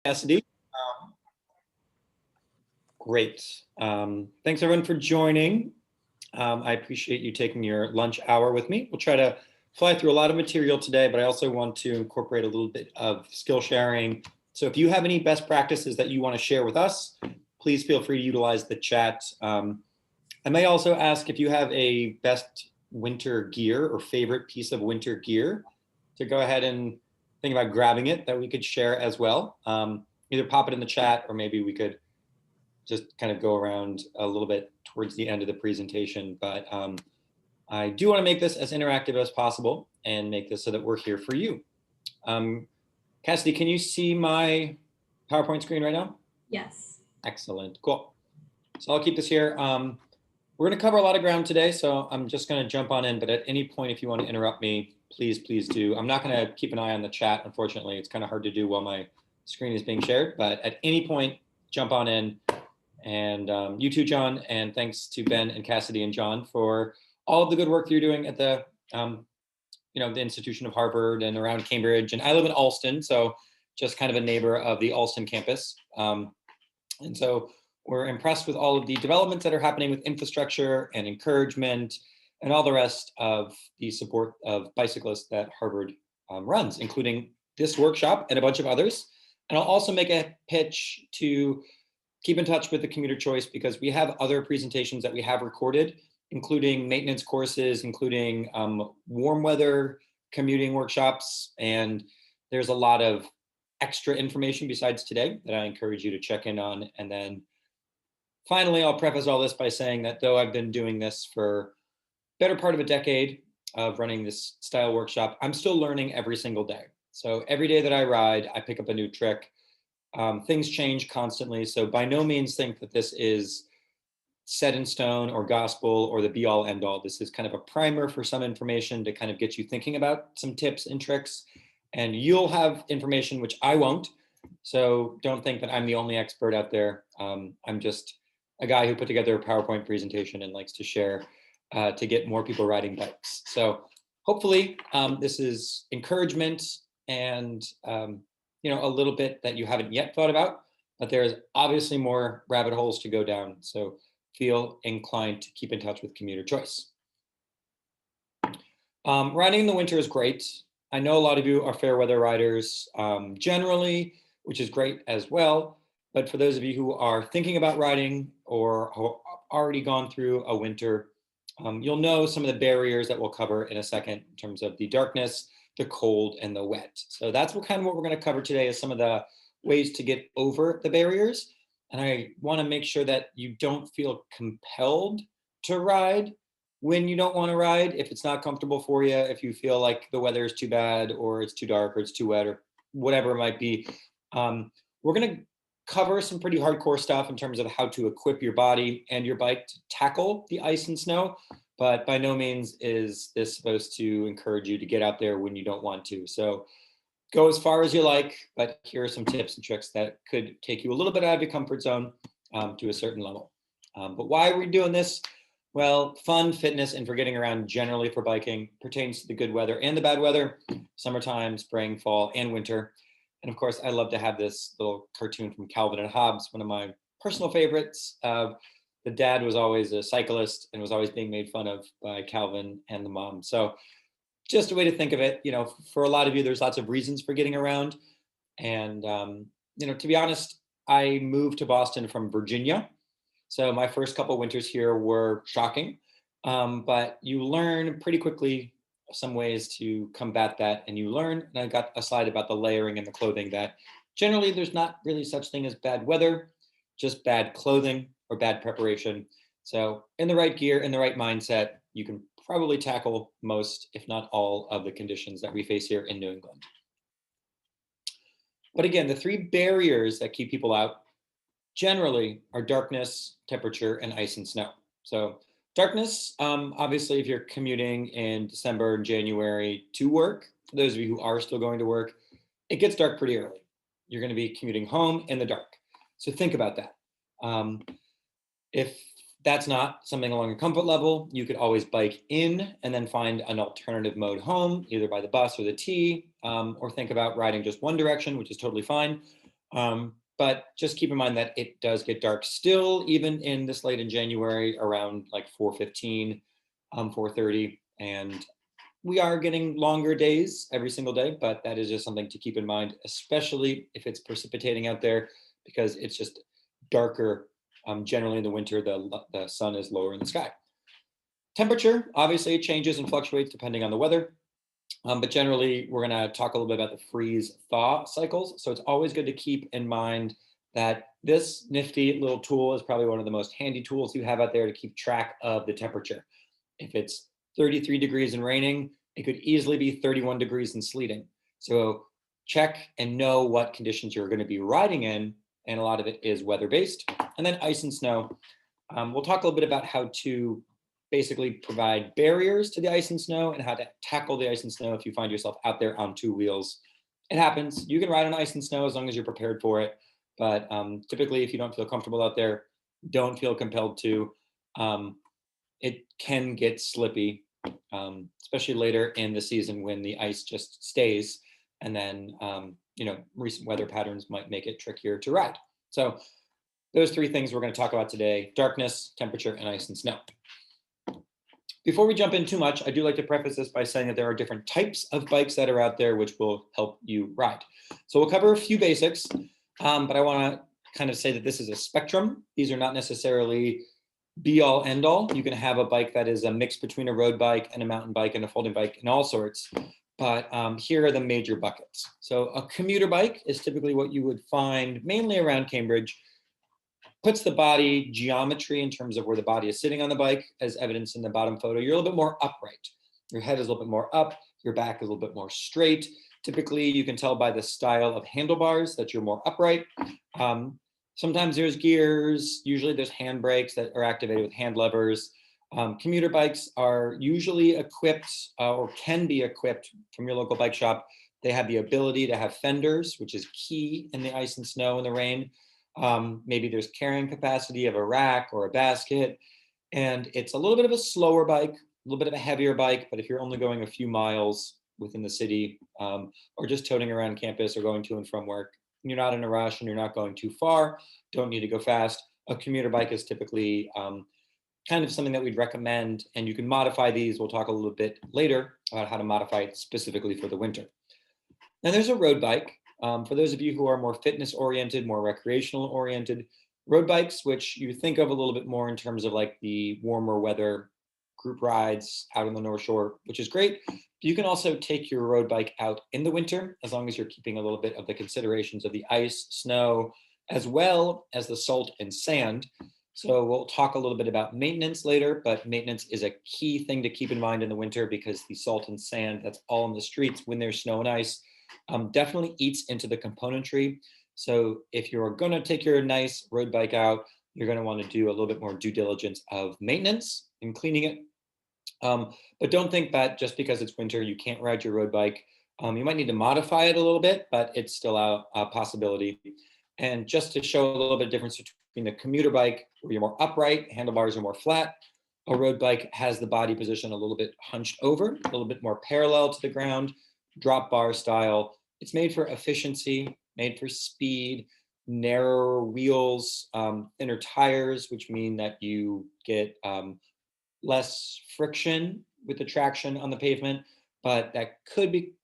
Cassidy. Great. Thanks everyone for joining. I appreciate you taking your lunch hour with me. We'll try to fly through a lot of material today, but I also want to incorporate a little bit of skill sharing. So if you have any best practices that you want to share with us, please feel free to utilize the chat. I may also ask if you have a best winter gear or favorite piece of winter gear to go ahead and think about grabbing it that we could share as well. Either pop it in the chat or maybe we could just kind of go around a little bit towards the end of the presentation. But I do want to make this as interactive as possible and make this so that we're here for you. Cassidy, can you see my PowerPoint screen right now? Yes. Excellent, cool. So I'll keep this here. We're going to cover a lot of ground today, so I'm just going to jump on in, but at any point, if you want to interrupt me, please do. I'm not going to keep an eye on the chat, unfortunately. It's kind of hard to do while my screen is being shared, but at any point, jump on in. And you too, John, and thanks to Ben and Cassidy and John for all of the good work you're doing at the the institution of Harvard and around Cambridge. And I live in Alston, so just kind of a neighbor of the Alston campus. And so we're impressed with all of the developments that are happening with infrastructure and encouragement and all the rest of the support of bicyclists that Harvard runs, including this workshop and a bunch of others. And I'll also make a pitch to keep in touch with the Commuter Choice because we have other presentations that we have recorded, including maintenance courses, including warm weather commuting workshops. And there's a lot of extra information besides today that I encourage you to check in on. And then finally, I'll preface all this by saying that though I've been doing this for better part of a decade of running this style workshop, I'm still learning every single day. So every day that I ride, I pick up a new trick. Things change constantly. So by no means think that this is set in stone or gospel or the be all end all. This is kind of a primer for some information to kind of get you thinking about some tips and tricks. And you'll have information which I won't. So don't think that I'm the only expert out there. I'm just a guy who put together a PowerPoint presentation and likes to share to get more people riding bikes. So hopefully this is encouragement and a little bit that you haven't yet thought about, but there's obviously more rabbit holes to go down. So feel inclined to keep in touch with Commuter Choice. Riding in the winter is great. I know a lot of you are fair weather riders generally, which is great as well. But for those of you who are thinking about riding or have already gone through a winter, you'll know some of the barriers that we'll cover in a second in terms of the darkness, the cold, and the wet. So that's what we're going to cover today is some of the ways to get over the barriers. And I want to make sure that you don't feel compelled to ride when you don't want to ride, if it's not comfortable for you, if you feel like the weather is too bad or it's too dark or it's too wet or whatever it might be. We're going to cover some pretty hardcore stuff in terms of how to equip your body and your bike to tackle the ice and snow. But by no means is this supposed to encourage you to get out there when you don't want to. So go as far as you like, but here are some tips and tricks that could take you a little bit out of your comfort zone to a certain level. But why are we doing this? Well, fun, fitness, and for getting around generally for biking pertains to the good weather and the bad weather, summertime, spring, fall, and winter. And of course, I love to have this little cartoon from Calvin and Hobbes, one of my personal favorites. The dad was always a cyclist and was always being made fun of by Calvin and the mom. So just a way to think of it, for a lot of you, there's lots of reasons for getting around. And, to be honest, I moved to Boston from Virginia. So my first couple winters here were shocking, but you learn pretty quickly some ways to combat that. And you learn, and I got a slide about the layering and the clothing that generally there's not really such thing as bad weather, just bad clothing or bad preparation. So in the right gear, in the right mindset, you can probably tackle most, if not all, of the conditions that we face here in New England. But again, the three barriers that keep people out generally are darkness, temperature, and ice and snow. So darkness, obviously, if you're commuting in December and January to work, for those of you who are still going to work, it gets dark pretty early. You're going to be commuting home in the dark. So think about that. If that's not something along your comfort level, you could always bike in and then find an alternative mode home, either by the bus or the T, or think about riding just one direction, which is totally fine. But just keep in mind that it does get dark still, even in this late in January, around like 4:15, 4:30. And we are getting longer days every single day, but that is just something to keep in mind, especially if it's precipitating out there, because it's just darker. Generally in the winter, the sun is lower in the sky. Temperature, obviously, it changes and fluctuates depending on the weather. But generally, we're going to talk a little bit about the freeze thaw cycles. So it's always good to keep in mind that this nifty little tool is probably one of the most handy tools you have out there to keep track of the temperature. If it's 33 degrees and raining, it could easily be 31 degrees and sleeting. So check and know what conditions you're going to be riding in. And a lot of it is weather-based. And then ice and snow. We'll talk a little bit about how to basically provide barriers to the ice and snow and how to tackle the ice and snow if you find yourself out there on two wheels. It happens. You can ride on ice and snow as long as you're prepared for it. But typically, if you don't feel comfortable out there, don't feel compelled to. It can get slippy, especially later in the season when the ice just stays. And then, recent weather patterns might make it trickier to ride. So those three things we're going to talk about today: darkness, temperature, and ice and snow. Before we jump in too much, I do like to preface this by saying that there are different types of bikes that are out there which will help you ride. So we'll cover a few basics, but I want to kind of say that this is a spectrum. These are not necessarily be all end all. You can have a bike that is a mix between a road bike and a mountain bike and a folding bike and all sorts. But here are the major buckets. So a commuter bike is typically what you would find mainly around Cambridge. Puts the body geometry in terms of where the body is sitting on the bike, as evidenced in the bottom photo. You're a little bit more upright. Your head is a little bit more up. Your back is a little bit more straight. Typically, you can tell by the style of handlebars that you're more upright. Sometimes there's gears. Usually there's hand brakes that are activated with hand levers. Commuter bikes are usually equipped or can be equipped from your local bike shop. They have the ability to have fenders, which is key in the ice and snow and the rain. Maybe there's carrying capacity of a rack or a basket, and it's a little bit of a slower bike, a little bit of a heavier bike. But if you're only going a few miles within the city, or just toting around campus or going to and from work, and you're not in a rush and you're not going too far, don't need to go fast, a commuter bike is typically kind of something that we'd recommend. And you can modify these. We'll talk a little bit later about how to modify it specifically for the winter. Then there's a road bike. For those of you who are more fitness oriented, more recreational oriented, road bikes, which you think of a little bit more in terms of like the warmer weather group rides out on the North Shore, which is great. You can also take your road bike out in the winter, as long as you're keeping a little bit of the considerations of the ice, snow, as well as the salt and sand. So we'll talk a little bit about maintenance later, but maintenance is a key thing to keep in mind in the winter, because the salt and sand that's all in the streets when there's snow and ice definitely eats into the componentry. So if you're going to take your nice road bike out, you're going to want to do a little bit more due diligence of maintenance and cleaning it. But don't think that just because it's winter, you can't ride your road bike. You might need to modify it a little bit, but it's still a possibility. And just to show a little bit of difference between the commuter bike, where you're more upright, handlebars are more flat, a road bike has the body position a little bit hunched over, a little bit more parallel to the ground, drop bar style. It's made for efficiency, made for speed, narrower wheels, thinner tires, which mean that you get less friction with the traction on the pavement. But that could be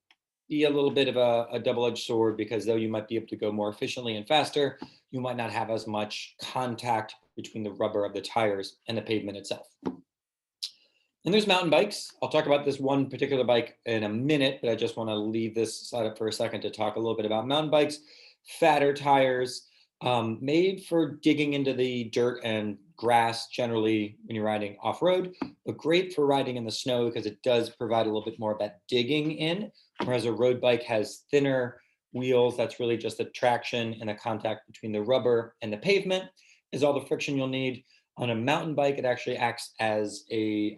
a little bit of a double-edged sword, because though you might be able to go more efficiently and faster, you might not have as much contact between the rubber of the tires and the pavement itself. And there's mountain bikes. I'll talk about this one particular bike in a minute, but I just want to leave this side up for a second to talk a little bit about mountain bikes. Fatter tires, made for digging into the dirt and grass generally when you're riding off-road, but great for riding in the snow because it does provide a little bit more of that digging in, whereas a road bike has thinner wheels. That's really just the traction and the contact between the rubber and the pavement is all the friction you'll need. On a mountain bike, it actually acts as a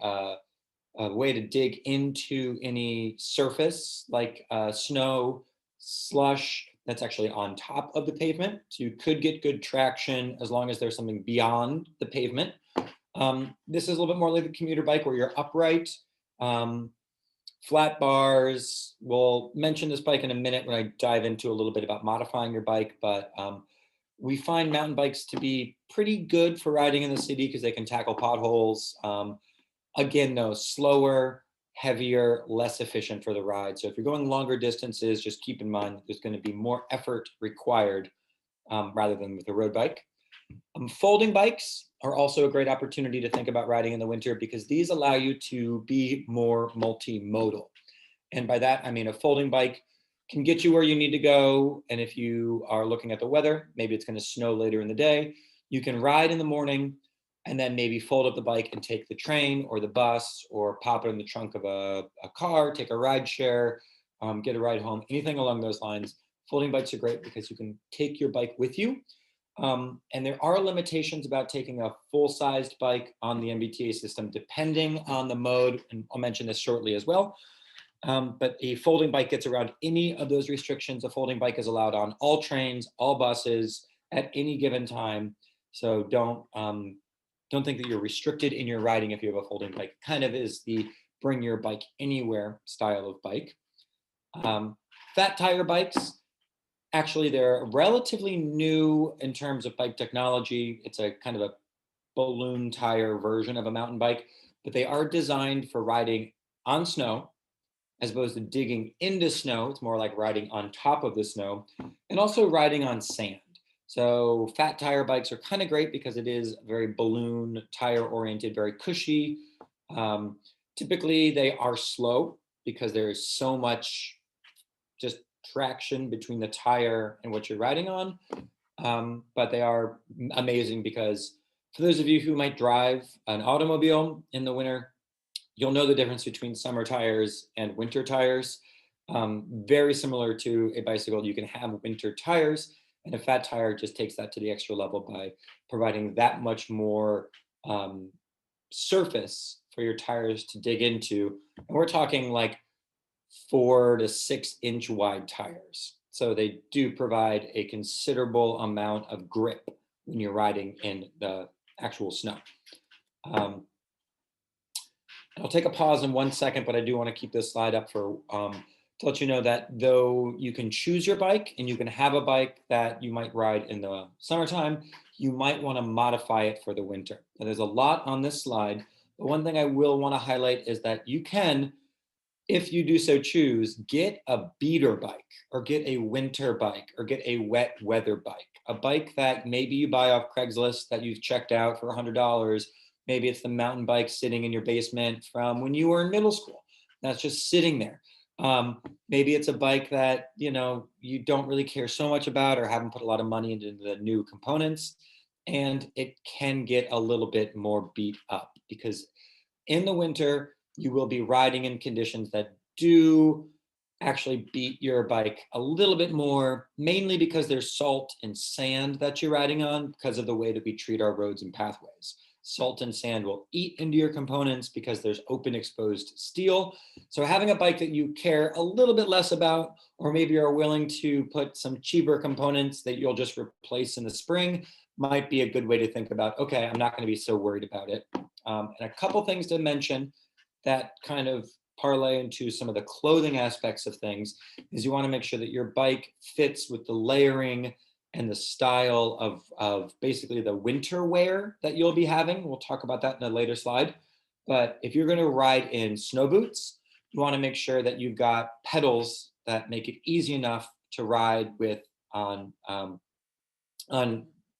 way to dig into any surface like snow, slush, that's actually on top of the pavement. So you could get good traction as long as there's something beyond the pavement. This is a little bit more like a commuter bike where you're upright. Flat bars, we'll mention this bike in a minute when I dive into a little bit about modifying your bike, but we find mountain bikes to be pretty good for riding in the city because they can tackle potholes. Again, though, slower, heavier, less efficient for the ride. So if you're going longer distances, just keep in mind that there's going to be more effort required rather than with a road bike. Folding bikes are also a great opportunity to think about riding in the winter because these allow you to be more multimodal. And by that, I mean a folding bike can get you where you need to go. And if you are looking at the weather, maybe it's going to snow later in the day, you can ride in the morning and then maybe fold up the bike and take the train or the bus or pop it in the trunk of a car, take a ride share, get a ride home, anything along those lines. Folding bikes are great because you can take your bike with you. And there are limitations about taking a full-sized bike on the MBTA system, depending on the mode, and I'll mention this shortly as well. But a folding bike gets around any of those restrictions. A folding bike is allowed on all trains, all buses, at any given time. So don't think that you're restricted in your riding if you have a folding bike. It kind of is the bring your bike anywhere style of bike. Fat tire bikes. Actually, they're relatively new in terms of bike technology. It's a kind of a balloon tire version of a mountain bike, but they are designed for riding on snow as opposed to digging into snow. It's more like riding on top of the snow and also riding on sand. So fat tire bikes are kind of great because it is very balloon tire oriented, very cushy. Typically, they are slow because there is so much just traction between the tire and what you're riding on. But they are amazing because for those of you who might drive an automobile in the winter, you'll know the difference between summer tires and winter tires. Very similar to a bicycle, you can have winter tires, and a fat tire just takes that to the extra level by providing that much more surface for your tires to dig into. And we're talking like 4 to 6 inch wide tires. So they do provide a considerable amount of grip when you're riding in the actual snow. I'll take a pause in 1 second, but I do want to keep this slide up for to let you know that though you can choose your bike and you can have a bike that you might ride in the summertime, you might want to modify it for the winter. And there's a lot on this slide, but one thing I will want to highlight is that you can, if you do so choose, get a beater bike or get a winter bike or get a wet weather bike, a bike that maybe you buy off Craigslist that you've checked out for $100. Maybe it's the mountain bike sitting in your basement from when you were in middle school. That's just sitting there. Maybe it's a bike that, you don't really care so much about or haven't put a lot of money into the new components. And it can get a little bit more beat up because in the winter, you will be riding in conditions that do actually beat your bike a little bit more, mainly because there's salt and sand that you're riding on because of the way that we treat our roads and pathways. Salt and sand will eat into your components because there's open exposed steel. So having a bike that you care a little bit less about, or maybe are willing to put some cheaper components that you'll just replace in the spring, might be a good way to think about, okay, I'm not going to be so worried about it. And a couple things to mention that kind of parlay into some of the clothing aspects of things is you want to make sure that your bike fits with the layering and the style of basically the winter wear that you'll be having. We'll talk about that in a later slide. But if you're going to ride in snow boots, you want to make sure that you've got pedals that make it easy enough to ride with on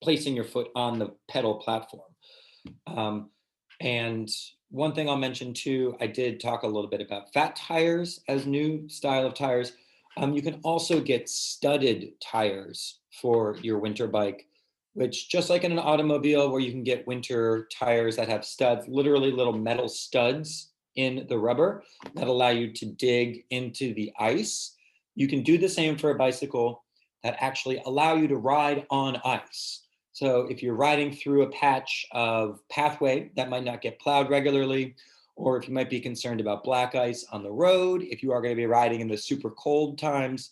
placing your foot on the pedal platform. And one thing I'll mention too, I did talk a little bit about fat tires as new style of tires. You can also get studded tires for your winter bike, which just like in an automobile where you can get winter tires that have studs, literally little metal studs in the rubber that allow you to dig into the ice. You can do the same for a bicycle that actually allow you to ride on ice. So if you're riding through a patch of pathway that might not get plowed regularly, or if you might be concerned about black ice on the road, if you are going to be riding in the super cold times,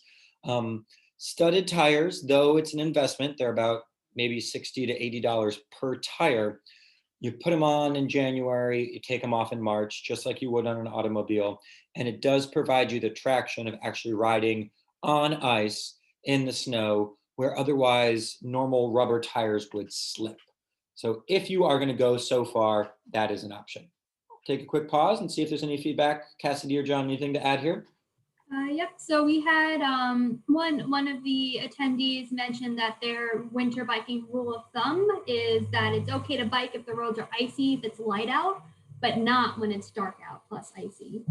studded tires, though it's an investment, they're about maybe $60 to $80 per tire. You put them on in January, you take them off in March, just like you would on an automobile. And it does provide you the traction of actually riding on ice in the snow where otherwise normal rubber tires would slip. So if you are going to go so far, that is an option. Take a quick pause and see if there's any feedback. Cassidy or John, anything to add here? Yep. So we had one of the attendees mentioned that their winter biking rule of thumb is that it's okay to bike if the roads are icy, if it's light out, but not when it's dark out plus icy.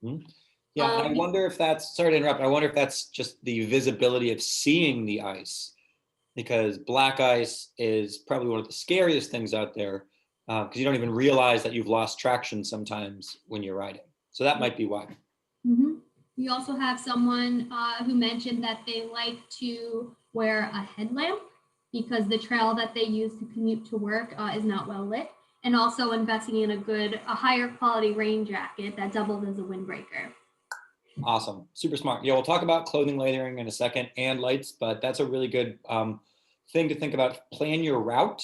Mm-hmm. Yeah, and I wonder if that's, sorry to interrupt, I wonder if that's just the visibility of seeing the ice, because black ice is probably one of the scariest things out there, because you don't even realize that you've lost traction sometimes when you're riding. So that might be why. Mm-hmm. We also have someone who mentioned that they like to wear a headlamp because the trail that they use to commute to work is not well lit, and also investing in a higher quality rain jacket that doubles as a windbreaker. Awesome. Super smart. Yeah, we'll talk about clothing layering in a second and lights, but that's a really good thing to think about. Plan your route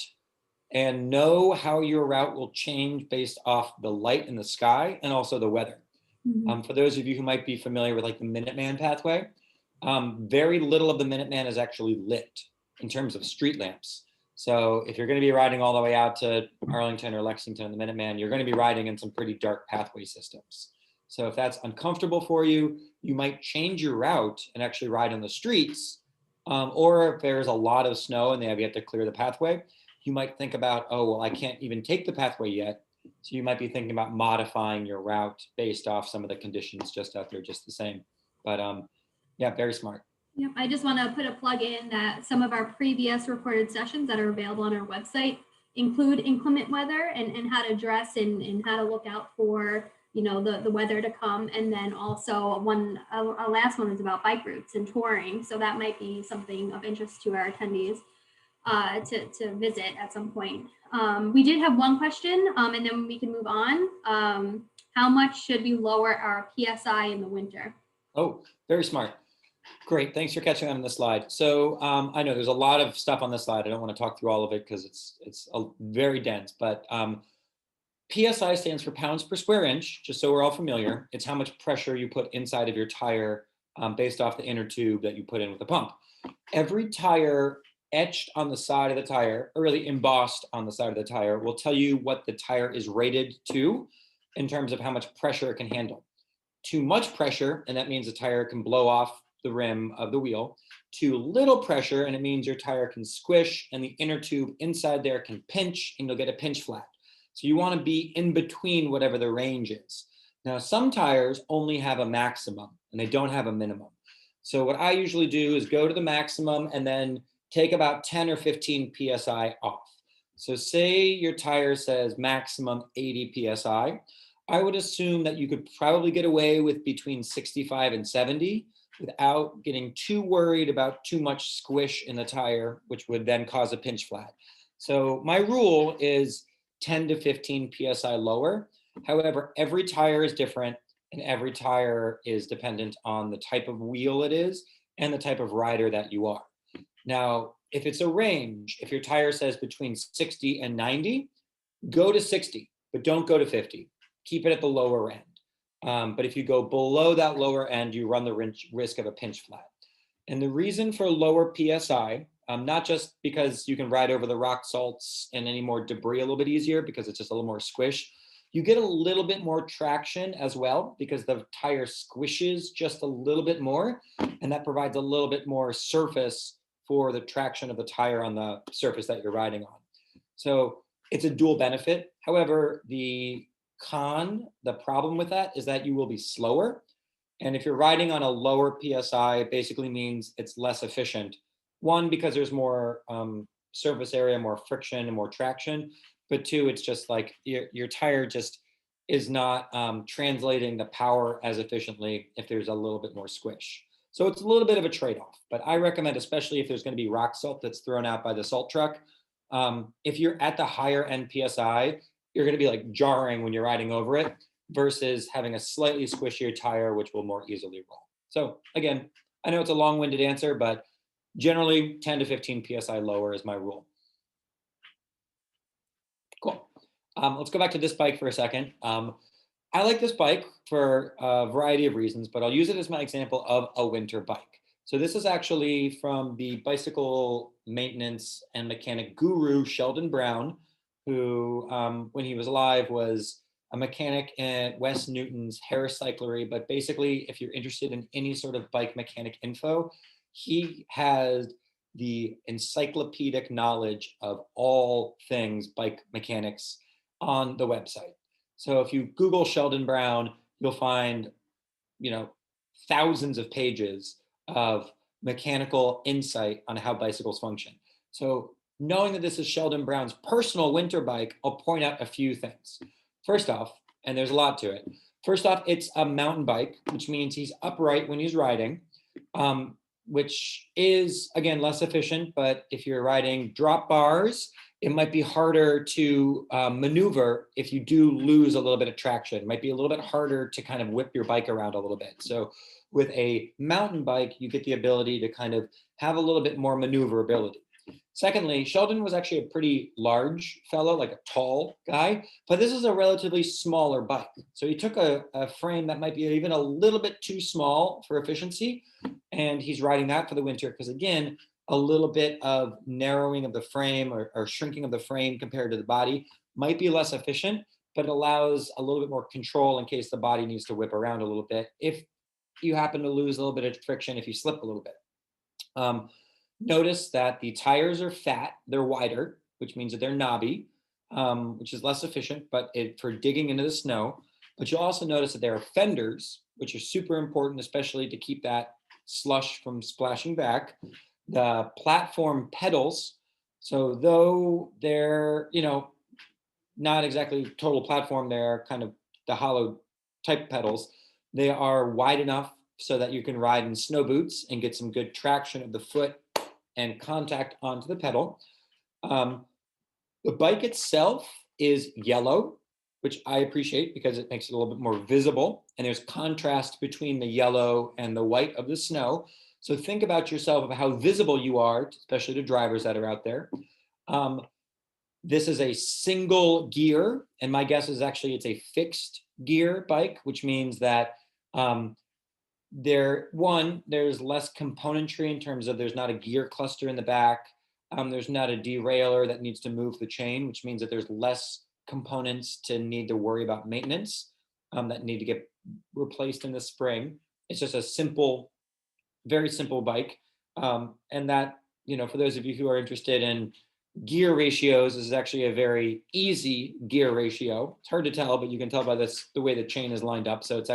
and know how your route will change based off the light in the sky and also the weather. Mm-hmm. For those of you who might be familiar with like the Minuteman pathway, very little of the Minuteman is actually lit in terms of street lamps. So if you're going to be riding all the way out to Arlington or Lexington in the Minuteman, you're going to be riding in some pretty dark pathway systems. So if that's uncomfortable for you, you might change your route and actually ride on the streets. Or if there's a lot of snow and they have yet to clear the pathway, you might think about, oh, well, I can't even take the pathway yet. So you might be thinking about modifying your route based off some of the conditions just out there, just the same. But yeah, very smart. Yep. I just want to put a plug in that some of our previous recorded sessions that are available on our website include inclement weather and how to dress and how to look out for the weather to come. And then also a last one is about bike routes and touring. So that might be something of interest to our attendees to visit at some point. We did have one question and then we can move on. How much should we lower our PSI in the winter? Oh, very smart. Great. Thanks for catching on the slide. So I know there's a lot of stuff on this slide. I don't want to talk through all of it because it's very dense, but PSI stands for pounds per square inch, just so we're all familiar. It's how much pressure you put inside of your tire based off the inner tube that you put in with the pump. Every tire etched on the side of the tire, or really embossed on the side of the tire, will tell you what the tire is rated to in terms of how much pressure it can handle. Too much pressure, and that means the tire can blow off the rim of the wheel. Too little pressure, and it means your tire can squish and the inner tube inside there can pinch and you'll get a pinch flat. So you want to be in between whatever the range is. Now, some tires only have a maximum and they don't have a minimum. So what I usually do is go to the maximum and then take about 10 or 15 PSI off. So say your tire says maximum 80 PSI. I would assume that you could probably get away with between 65 and 70 without getting too worried about too much squish in the tire, which would then cause a pinch flat. So my rule is 10 to 15 PSI lower. However, every tire is different and every tire is dependent on the type of wheel it is and the type of rider that you are. Now, if it's a range, if your tire says between 60 and 90, go to 60, but don't go to 50. Keep it at the lower end. But if you go below that lower end, you run the risk of a pinch flat. And the reason for lower PSI, not just because you can ride over the rock salts and any more debris a little bit easier because it's just a little more squish, you get a little bit more traction as well because the tire squishes just a little bit more, and that provides a little bit more surface for the traction of the tire on the surface that you're riding on. So it's a dual benefit. However, the problem with that is that you will be slower. And if you're riding on a lower PSI, it basically means it's less efficient. One, because there's more surface area, more friction, and more traction. But two, it's just like your tire just is not translating the power as efficiently if there's a little bit more squish. So it's a little bit of a trade-off. But I recommend, especially if there's going to be rock salt that's thrown out by the salt truck, if you're at the higher end PSI, you're going to be like jarring when you're riding over it versus having a slightly squishier tire, which will more easily roll. So again, I know it's a long-winded answer, but generally 10 to 15 PSI lower is my rule. Cool. Let's go back to this bike for a second. I like this bike for a variety of reasons, but I'll use it as my example of a winter bike. So this is actually from the bicycle maintenance and mechanic guru, Sheldon Brown, who, when he was alive, was a mechanic at West Newton's Harris Cyclery. But basically, if you're interested in any sort of bike mechanic info, he has the encyclopedic knowledge of all things bike mechanics on the website. So if you Google Sheldon Brown, you'll find, you know, thousands of pages of mechanical insight on how bicycles function. So knowing that this is Sheldon Brown's personal winter bike, I'll point out a few things. First off, and there's a lot to it. First off, it's a mountain bike, which means he's upright when he's riding, which is, again, less efficient. But if you're riding drop bars, it might be harder to maneuver if you do lose a little bit of traction. It might be a little bit harder to kind of whip your bike around a little bit. So with a mountain bike, you get the ability to kind of have a little bit more maneuverability. Secondly, Sheldon was actually a pretty large fellow, like a tall guy, but this is a relatively smaller bike. So he took a frame that might be even a little bit too small for efficiency, and he's riding that for the winter because, again, a little bit of narrowing of the frame or shrinking of the frame compared to the body might be less efficient, but it allows a little bit more control in case the body needs to whip around a little bit if you happen to lose a little bit of friction, if you slip a little bit. Notice that the tires are fat, they're wider, which means that they're knobby, which is less efficient, but for digging into the snow. But you'll also notice that there are fenders, which are super important, especially to keep that slush from splashing back. The platform pedals, so though they're, not exactly total platform, they're kind of the hollow type pedals, they are wide enough so that you can ride in snow boots and get some good traction of the foot and contact onto the pedal. The bike itself is yellow, which I appreciate because it makes it a little bit more visible. And there's contrast between the yellow and the white of the snow. So think about yourself of how visible you are, especially to drivers that are out there. This is a single gear, and my guess is actually it's a fixed gear bike, which means that there's less componentry in terms of there's not a gear cluster in the back. There's not a derailleur that needs to move the chain, which means that there's less components to need to worry about maintenance that need to get replaced in the spring. It's just a simple, very simple bike. And that, for those of you who are interested in gear ratios, this is actually a very easy gear ratio. It's hard to tell, but you can tell by the way the chain is lined up. So it's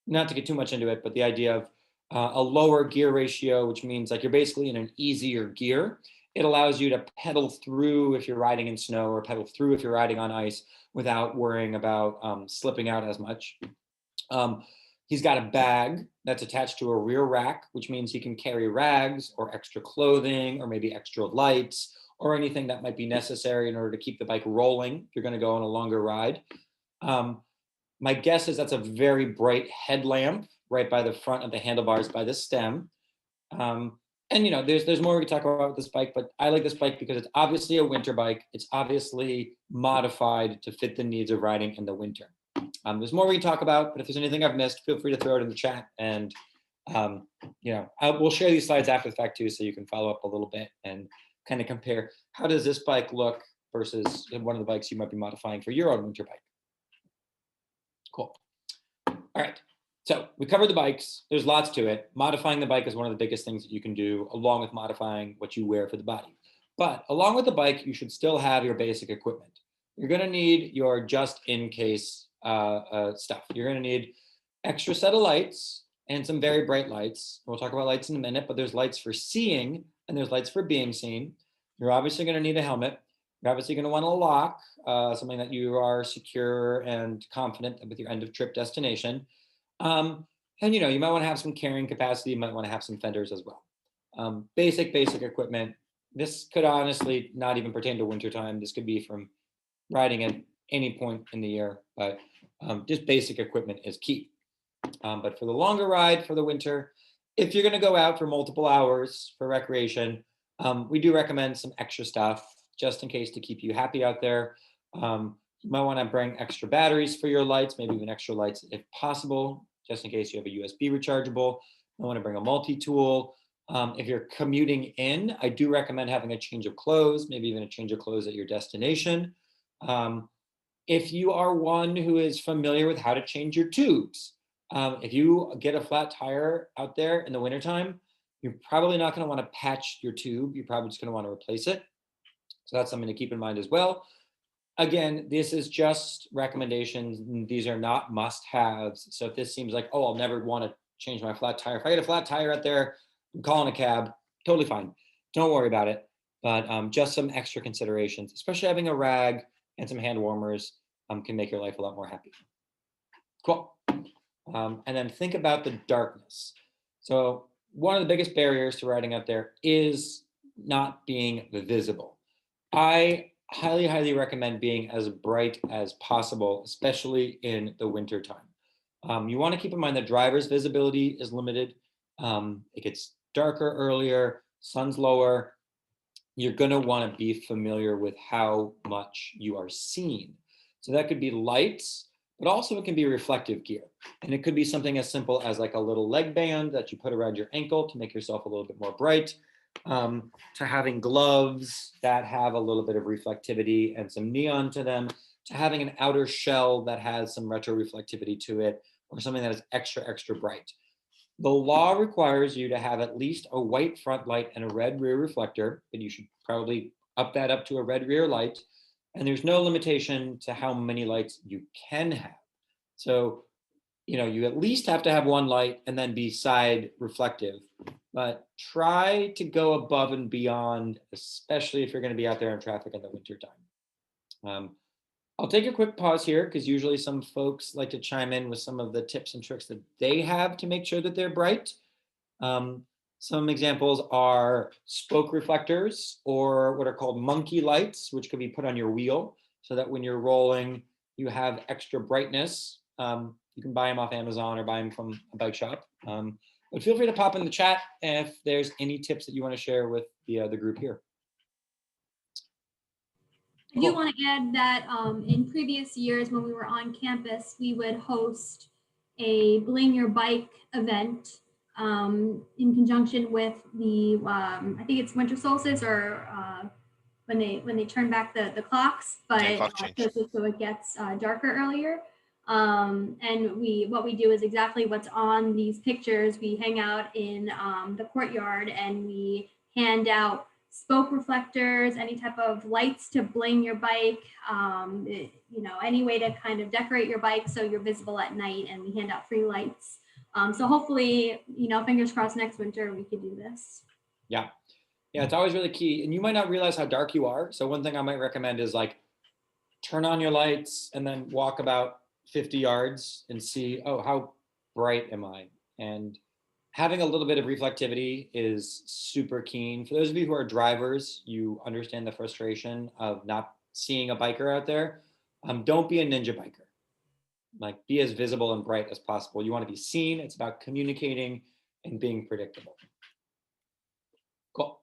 not to get too much into it, but the idea of a lower gear ratio, which means like you're basically in an easier gear. It allows you to pedal through if you're riding in snow or pedal through if you're riding on ice without worrying about slipping out as much. He's got a bag that's attached to a rear rack, which means he can carry rags or extra clothing or maybe extra lights or anything that might be necessary in order to keep the bike rolling if you're going to go on a longer ride. My guess is that's a very bright headlamp right by the front of the handlebars by the stem. And there's more we can talk about with this bike, but I like this bike because it's obviously a winter bike. It's obviously modified to fit the needs of riding in the winter. There's more we can talk about, but if there's anything I've missed, feel free to throw it in the chat. And we'll share these slides after the fact too, so you can follow up a little bit and kind of compare how does this bike look versus one of the bikes you might be modifying for your own winter bike. Cool. All right. So we covered the bikes. There's lots to it. Modifying the bike is one of the biggest things that you can do, along with modifying what you wear for the body. But along with the bike, you should still have your basic equipment. You're going to need your just in case stuff. You're going to need extra set of lights and some very bright lights. We'll talk about lights in a minute, but there's lights for seeing and there's lights for being seen. You're obviously going to need a helmet. You're obviously going to want a lock, something that you are secure and confident with your end of trip destination. And you might want to have some carrying capacity. You might want to have some fenders as well. Basic equipment. This could honestly not even pertain to wintertime. This could be from riding at any point in the year, but just basic equipment is key. But for the longer ride, for the winter, if you're going to go out for multiple hours for recreation, we do recommend some extra stuff. just in case to keep you happy out there. You might want to bring extra batteries for your lights, maybe even extra lights if possible, just in case you have a USB rechargeable. You want to bring a multi-tool. If you're commuting in, I do recommend having a change of clothes, maybe even a change of clothes at your destination. If you are one who is familiar with how to change your tubes, if you get a flat tire out there in the wintertime, you're probably not going to want to patch your tube. You're probably just going to want to replace it. So that's something to keep in mind as well. Again, this is just recommendations. These are not must-haves. So if this seems like, oh, I'll never want to change my flat tire. If I get a flat tire out there, I'm calling a cab, totally fine. Don't worry about it. But just some extra considerations, especially having a rag and some hand warmers can make your life a lot more happy. Cool. And then think about the darkness. So one of the biggest barriers to riding out there is not being visible. I highly, highly recommend being as bright as possible, especially in the winter time. You want to keep in mind that driver's visibility is limited. It gets darker earlier, sun's lower. You're going to want to be familiar with how much you are seen. So that could be lights, but also it can be reflective gear. And it could be something as simple as like a little leg band that you put around your ankle to make yourself a little bit more bright, to having gloves that have a little bit of reflectivity and some neon to them, to having an outer shell that has some retro reflectivity to it, or something that is extra, extra bright. The law requires you to have at least a white front light and a red rear reflector, and you should probably up that up to a red rear light. And there's no limitation to how many lights you can have. So, you at least have to have one light and then be side reflective, but try to go above and beyond, especially if you're going to be out there in traffic in the wintertime. I'll take a quick pause here because usually some folks like to chime in with some of the tips and tricks that they have to make sure that they're bright. Some examples are spoke reflectors, or what are called monkey lights, which could be put on your wheel so that when you're rolling, you have extra brightness. You can buy them off Amazon or buy them from a bike shop. But feel free to pop in the chat if there's any tips that you want to share with the group here. I do want to add that in previous years when we were on campus, we would host a Bling Your Bike event in conjunction with the, I think it's winter solstice or when they turn back the clocks, but so it gets darker earlier. And what we do is exactly what's on these pictures. We hang out in the courtyard and we hand out spoke reflectors, any type of lights to bling your bike, any way to kind of decorate your bike so you're visible at night, and we hand out free lights. So hopefully, fingers crossed next winter we could do this. Yeah, it's always really key. And you might not realize how dark you are. So one thing I might recommend is like turn on your lights and then walk about 50 yards and see, oh, how bright am I? And having a little bit of reflectivity is super keen. For those of you who are drivers, you understand the frustration of not seeing a biker out there. Don't be a ninja biker. Like, be as visible and bright as possible. You want to be seen. It's about communicating and being predictable. Cool.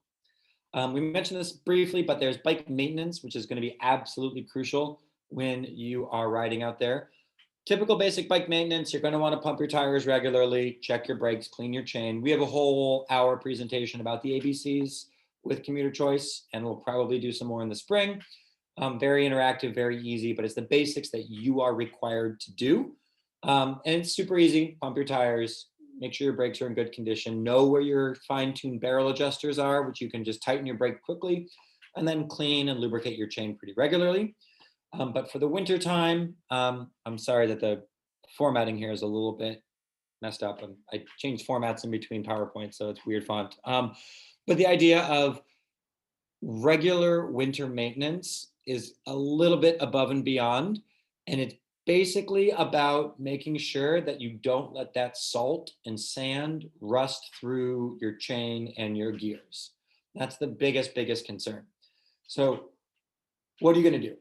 We mentioned this briefly, but there's bike maintenance, which is going to be absolutely crucial when you are riding out there. Typical basic bike maintenance, you're going to want to pump your tires regularly, check your brakes, clean your chain. We have a whole hour presentation about the ABCs with Commuter Choice, and we'll probably do some more in the spring. Very interactive, very easy, but it's the basics that you are required to do. And it's super easy. Pump your tires, make sure your brakes are in good condition, know where your fine-tuned barrel adjusters are, which you can just tighten your brake quickly, and then clean and lubricate your chain pretty regularly. But for the winter time, I'm sorry that the formatting here is a little bit messed up. I changed formats in between PowerPoint, so it's weird font. But the idea of regular winter maintenance is a little bit above and beyond. And it's basically about making sure that you don't let that salt and sand rust through your chain and your gears. That's the biggest concern. So what are you going to do?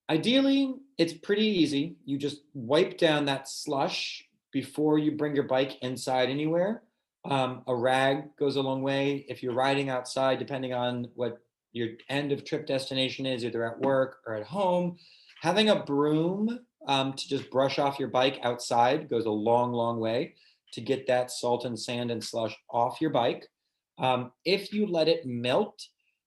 Ideally, it's pretty easy. You just wipe down that slush before you bring your bike inside anywhere. A rag goes a long way. If you're riding outside, depending on what your end of trip destination is, either at work or at home. Having a broom to just brush off your bike outside goes a long, long way to get that salt and sand and slush off your bike. If you let it melt,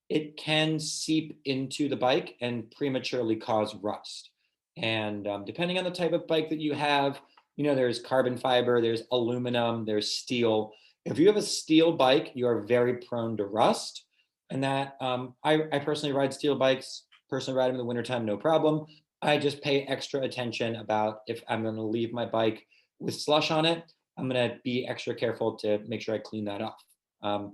it can seep into the bike and prematurely cause rust. And depending on the type of bike that you have, there's carbon fiber, there's aluminum, there's steel. If you have a steel bike, you are very prone to rust. And that I personally ride steel bikes, personally ride them in the wintertime, no problem. I just pay extra attention about if I'm going to leave my bike with slush on it, I'm going to be extra careful to make sure I clean that off.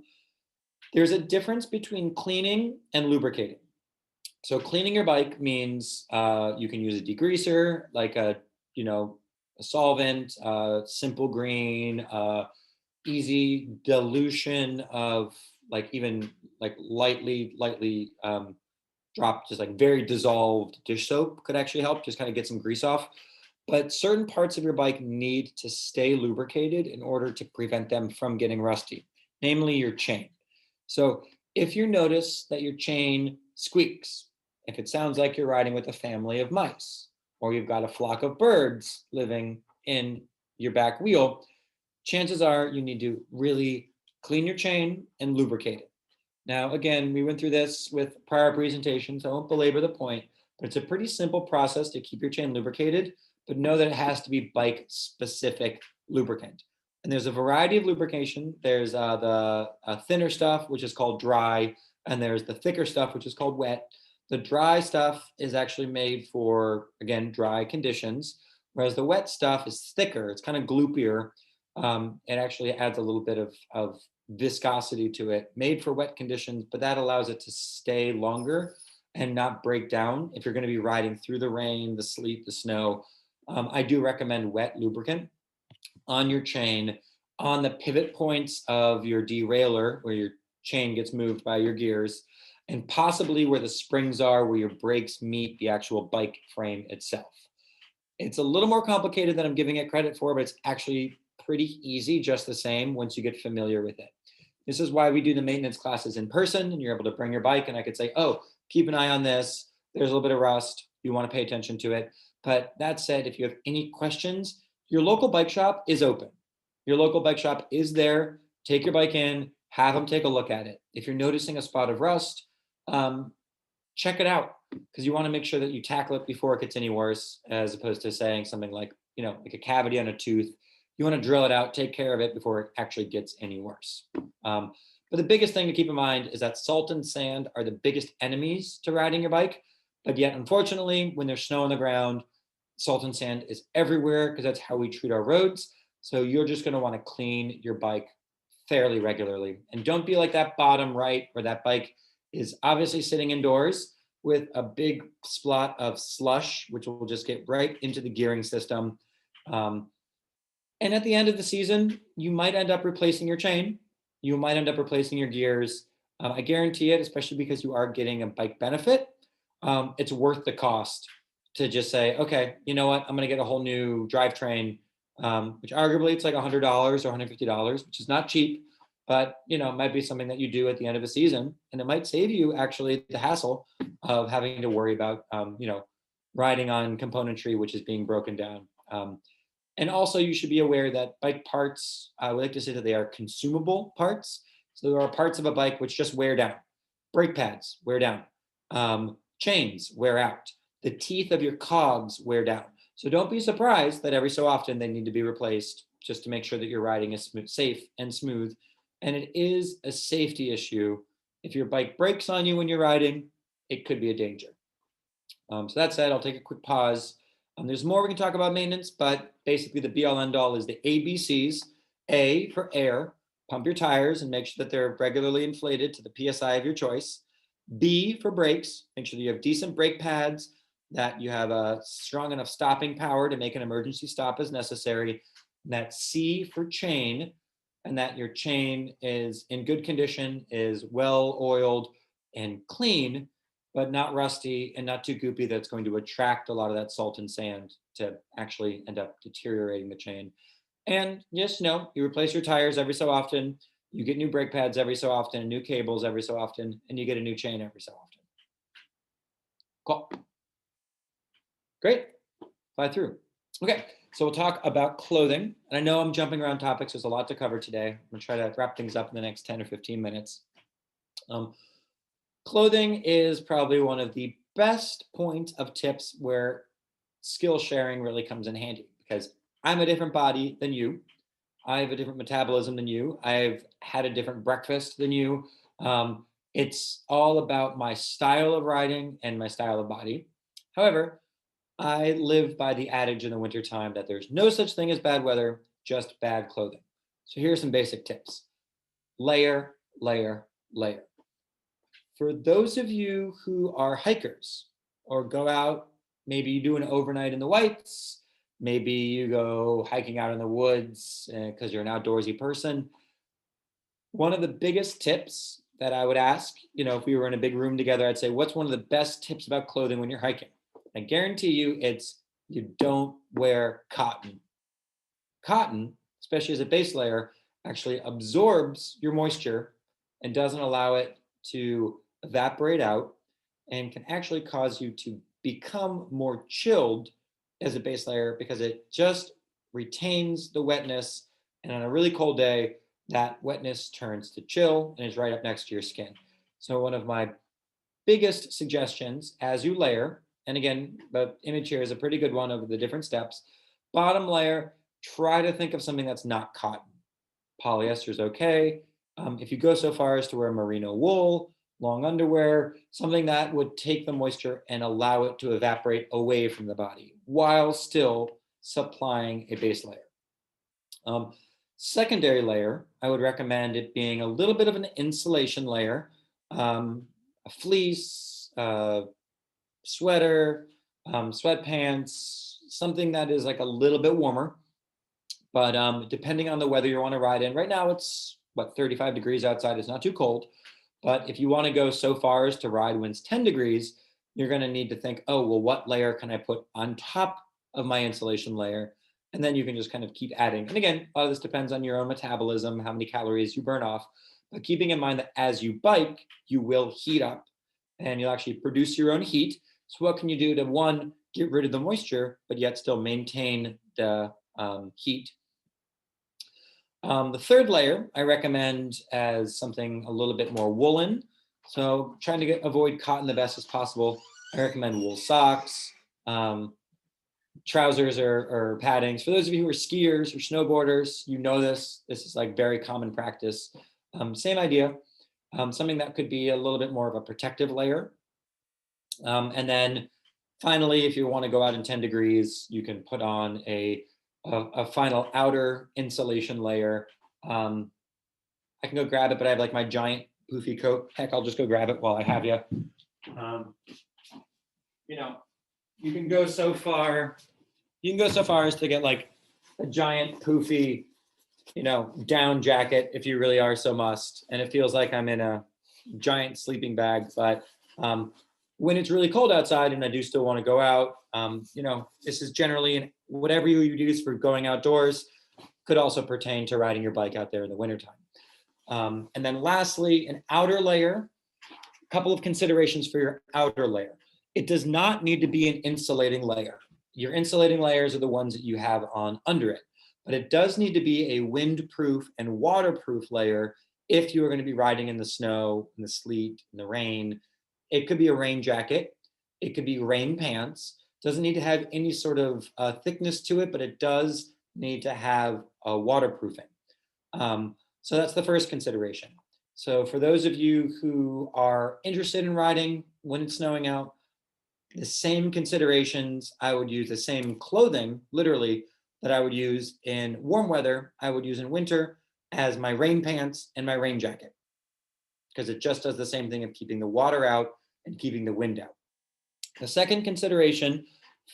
There's a difference between cleaning and lubricating. So cleaning your bike means you can use a degreaser, like a solvent, simple green, easy dilution of even lightly dropped, just like very dissolved dish soap could actually help, just kind of get some grease off. But certain parts of your bike need to stay lubricated in order to prevent them from getting rusty, namely your chain. So if you notice that your chain squeaks, if it sounds like you're riding with a family of mice, or you've got a flock of birds living in your back wheel, chances are you need to really clean your chain and lubricate it. Now, again, we went through this with prior presentations, so I won't belabor the point, but it's a pretty simple process to keep your chain lubricated, but know that it has to be bike-specific lubricant. And there's a variety of lubrication. There's the thinner stuff, which is called dry, and there's the thicker stuff, which is called wet. The dry stuff is actually made for, again, dry conditions, whereas the wet stuff is thicker. It's kind of gloopier. It actually adds a little bit of viscosity to it, made for wet conditions, but that allows it to stay longer and not break down if you're going to be riding through the rain, the sleet, the snow. I do recommend wet lubricant on your chain, on the pivot points of your derailleur, where your chain gets moved by your gears, and possibly where the springs are, where your brakes meet the actual bike frame itself. It's a little more complicated than I'm giving it credit for, but it's actually pretty easy just the same once you get familiar with it. This is why we do the maintenance classes in person, and you're able to bring your bike, and I could say, oh, keep an eye on this. There's a little bit of rust. You want to pay attention to it. But that said, if you have any questions, your local bike shop is open. Your local bike shop is there. Take your bike in, have them take a look at it. If you're noticing a spot of rust, check it out, because you want to make sure that you tackle it before it gets any worse, as opposed to saying something like a cavity on a tooth. You want to drill it out, take care of it before it actually gets any worse. But the biggest thing to keep in mind is that salt and sand are the biggest enemies to riding your bike. But yet, unfortunately, when there's snow on the ground, salt and sand is everywhere, because that's how we treat our roads. So you're just going to want to clean your bike fairly regularly. And don't be like that bottom right, where that bike is obviously sitting indoors with a big splot of slush, which will just get right into the gearing system. And at the end of the season, you might end up replacing your chain. You might end up replacing your gears. I guarantee it, especially because you are getting a bike benefit. It's worth the cost to just say, okay, you know what? I'm going to get a whole new drivetrain, which arguably it's like $100 or $150, which is not cheap, but it might be something that you do at the end of a season, and it might save you actually the hassle of having to worry about, riding on componentry which is being broken down. And also, you should be aware that bike parts, I would like to say that they are consumable parts. So there are parts of a bike which just wear down. Brake pads wear down. Chains wear out. The teeth of your cogs wear down. So don't be surprised that every so often they need to be replaced, just to make sure that your riding is safe and smooth. And it is a safety issue. If your bike breaks on you when you're riding, it could be a danger. So that said, I'll take a quick pause. There's more we can talk about maintenance, but basically the be-all end-all is the ABCs. A for air, pump your tires and make sure that they're regularly inflated to the PSI of your choice. B for brakes, make sure that you have decent brake pads, that you have a strong enough stopping power to make an emergency stop as necessary. And that C for chain, and that your chain is in good condition, is well oiled and clean, but not rusty and not too goopy that's going to attract a lot of that salt and sand to actually end up deteriorating the chain. And just you replace your tires every so often. You get new brake pads every so often, new cables every so often, and you get a new chain every so often. Cool. Great. Fly through. Okay, so we'll talk about clothing. And I know I'm jumping around topics. There's a lot to cover today. I'm going to try to wrap things up in the next 10 or 15 minutes. Clothing is probably one of the best points of tips where skill sharing really comes in handy, because I'm a different body than you. I have a different metabolism than you. I've had a different breakfast than you. It's all about my style of riding and my style of body. However, I live by the adage in the wintertime that there's no such thing as bad weather, just bad clothing. So here are some basic tips. Layer, layer, layer. For those of you who are hikers or go out, maybe you do an overnight in the whites, maybe you go hiking out in the woods because you're an outdoorsy person. One of the biggest tips that I would ask, if we were in a big room together, I'd say, what's one of the best tips about clothing when you're hiking? I guarantee you you don't wear cotton. Cotton, especially as a base layer, actually absorbs your moisture and doesn't allow it to evaporate out, and can actually cause you to become more chilled as a base layer because it just retains the wetness. And on a really cold day, that wetness turns to chill and is right up next to your skin. So one of my biggest suggestions as you layer, and again, the image here is a pretty good one of the different steps. Bottom layer, try to think of something that's not cotton. Polyester is okay. If you go so far as to wear merino wool, long underwear, something that would take the moisture and allow it to evaporate away from the body while still supplying a base layer. Secondary layer, I would recommend it being a little bit of an insulation layer, a fleece, sweater, sweatpants, something that is like a little bit warmer. But depending on the weather you want to ride in, right now it's 35 degrees outside. It's not too cold. But if you want to go so far as to ride when it's 10 degrees, you're going to need to think, oh, well, what layer can I put on top of my insulation layer? And then you can just kind of keep adding. And again, a lot of this depends on your own metabolism, how many calories you burn off. But keeping in mind that as you bike, you will heat up and you'll actually produce your own heat. So what can you do to, one, get rid of the moisture, but yet still maintain the heat? The third layer I recommend as something a little bit more woolen. So trying to avoid cotton the best as possible. I recommend wool socks, trousers or paddings. For those of you who are skiers or snowboarders, you know this. This is like very common practice. Same idea. Something that could be a little bit more of a protective layer. And then finally, if you want to go out in 10 degrees, you can put on a final outer insulation layer. I can go grab it, but I have like my giant poofy coat. Heck, I'll just go grab it while I have you. You can go so far. You can go so far as to get like a giant poofy, down jacket if you really are so must. And it feels like I'm in a giant sleeping bag. But when it's really cold outside and I do still want to go out, this is generally whatever you use for going outdoors could also pertain to riding your bike out there in the wintertime. And then lastly, an outer layer, a couple of considerations for your outer layer. It does not need to be an insulating layer. Your insulating layers are the ones that you have on under it, but it does need to be a windproof and waterproof layer if you are going to be riding in the snow, in the sleet, in the rain. It could be a rain jacket. It could be rain pants. Doesn't need to have any sort of thickness to it, but it does need to have waterproofing. So that's the first consideration. So for those of you who are interested in riding when it's snowing out, the same considerations, I would use the same clothing, literally, that I would use in warm weather, I would use in winter as my rain pants and my rain jacket, because it just does the same thing of keeping the water out and keeping the wind out. The second consideration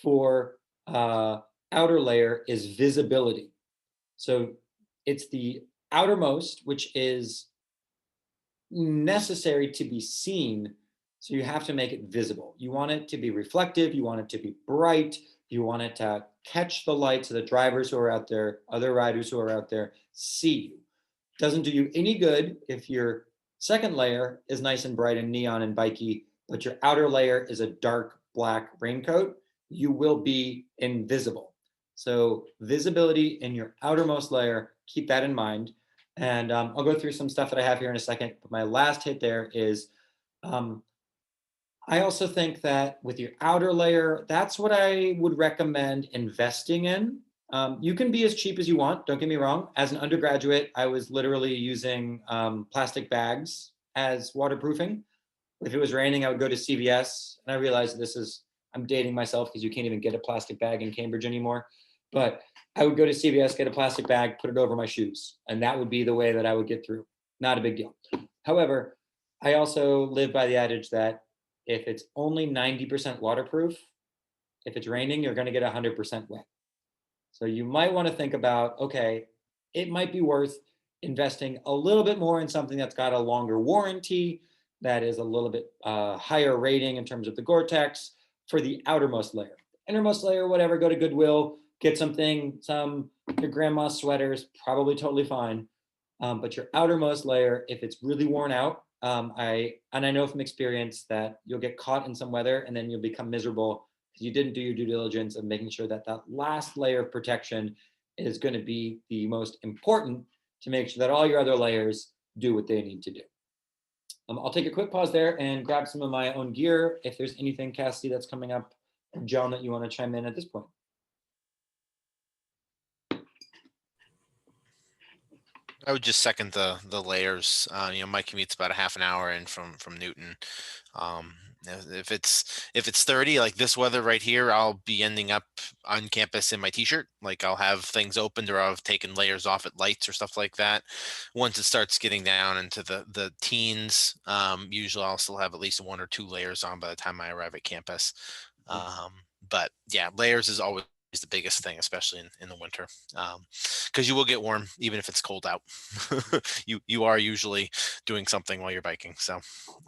for outer layer is visibility. So it's the outermost, which is necessary to be seen. So you have to make it visible. You want it to be reflective. You want it to be bright. You want it to catch the light so that drivers who are out there, other riders who are out there, see you. Doesn't do you any good if your second layer is nice and bright and neon and bikey, but your outer layer is a dark black raincoat. You will be invisible. So visibility in your outermost layer, keep that in mind. And I'll go through some stuff that I have here in a second. But my last hit there is um, I also think that with your outer layer, that's what I would recommend investing in. You can be as cheap as you want. Don't get me wrong. As an undergraduate, I was literally using plastic bags as waterproofing. If it was raining, I would go to CVS, and I realized I'm dating myself because you can't even get a plastic bag in Cambridge anymore. But I would go to CVS, get a plastic bag, put it over my shoes, and that would be the way that I would get through. Not a big deal. However, I also live by the adage that if it's only 90% waterproof, if it's raining, you're going to get 100% wet. So you might want to think about, okay, it might be worth investing a little bit more in something that's got a longer warranty, that is a little bit higher rating in terms of the Gore-Tex for the outermost layer. Innermost layer, whatever, go to Goodwill, get your grandma's sweaters, probably totally fine. But your outermost layer, if it's really worn out, I know from experience that you'll get caught in some weather and then you'll become miserable because you didn't do your due diligence of making sure that that last layer of protection is going to be the most important to make sure that all your other layers do what they need to do. I'll take a quick pause there and grab some of my own gear. If there's anything, Cassie, that's coming up, or Joan, that you want to chime in at this point. I would just second the layers. My commute's about a half an hour in from Newton. Um, if it's 30 like this weather right here, I'll be ending up on campus in my t-shirt. Like I'll have things opened or I've taken layers off at lights or stuff like that. Once it starts getting down into the teens, usually I'll still have at least 1 or 2 layers on by the time I arrive at campus. But yeah, layers is always the biggest thing, especially in the winter, because you will get warm even if it's cold out. you are usually doing something while you're biking. So